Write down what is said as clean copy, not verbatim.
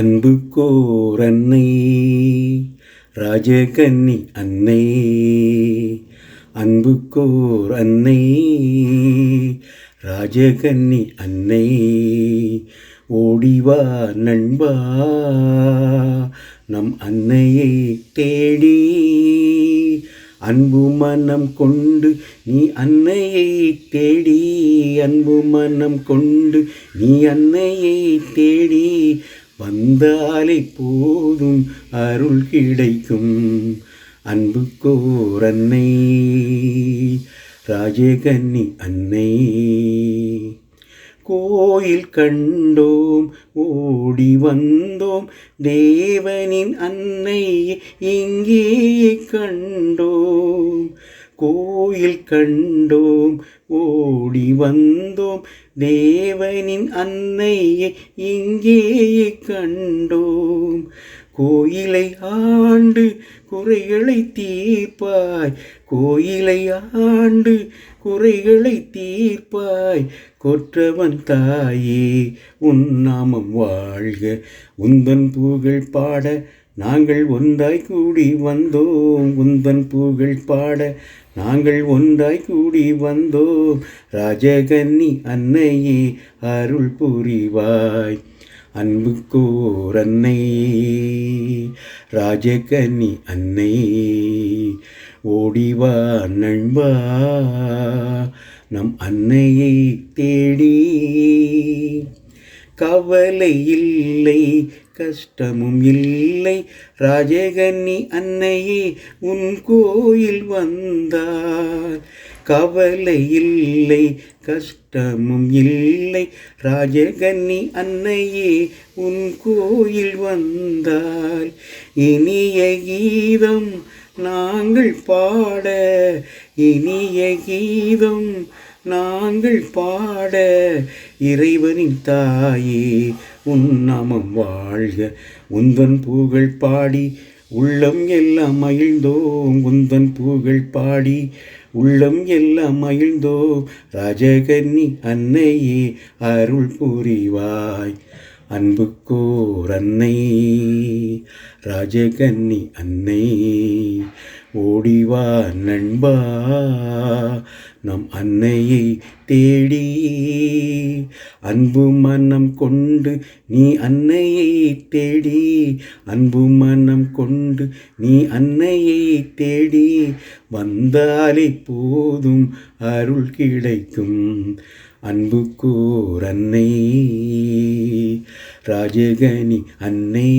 அன்புக்கோர் அன்னை ராஜகன்னி அன்னை, அன்புக்கோர் அன்னை ராஜகன்னி அன்னை. ஓடிவா நண்பா நம் அன்னையை தேடி, அன்பு மனம் கொண்டு நீ அன்னையை தேடி, அன்பு மனம் கொண்டு நீ அன்னையை தேடி வந்தாலே போதும் அருள் கிடைக்கும். அன்புக்கோர் அன்னை ராஜகன்னி அன்னை. கோயில் கண்டோம் ஓடி வந்தோம், தேவனின் அன்னை இங்கே கண்டோம். கோயில் கண்டோம் ஓடி வந்தோம், தேவனின் அன்னையை இங்கே கண்டோம். கோயிலை ஆண்டு குறைகளை தீர்ப்பாய், கோயிலை ஆண்டு குறைகளை தீர்ப்பாய். கொற்றவன் தாயே உன் நாமம் வாழ்க, உந்தன் புகழ் பாட நாங்கள் ஒன்றாய் கூடி வந்தோம். உந்தன் புகழ் பாட நாங்கள் ஒன்றாய் கூடி வந்தோம். ராஜகன்னி அன்னையே அருள் புரிவாய். அன்புக்கோர் அன்னை ராஜகன்னி அன்னை. ஓடிவா நண்பா நம் அன்னையை தேடி. கவலை இல்லை கஷ்டமும் இல்லை, ராஜகன்னி அன்னையே உன் கோயில் வந்தார். கவலை இல்லை கஷ்டமும் இல்லை, ராஜகன்னி அன்னையே உன் கோயில் வந்தால். இனிய கீதம் நாங்கள் பாட, இனிய கீதம் நாங்கள் பாட. இறைவனின் தாயே உன் நாமம் வாழ்க, உந்தன் புகழ் பாடி உள்ளம் எல்லாம் மகிழ்ந்தோம். உந்தன் புகழ் பாடி உள்ளம் எல்லாம் மகிழ்ந்தோம். ராஜகன்னி அன்னையே அருள் புரிவாய். அன்புக்கோர் அன்னை ராஜகன்னி அன்னை. ஓடிவா நண்பா நம் அன்னையை தேடி, அன்பு மனம் கொண்டு நீ அன்னையை தேடி, அன்பு மனம் கொண்டு நீ அன்னையை தேடி வந்தாலே போதும் அருள் கிடைக்கும். அன்புக்கோர் அன்னை ராஜகன்னி அன்னை.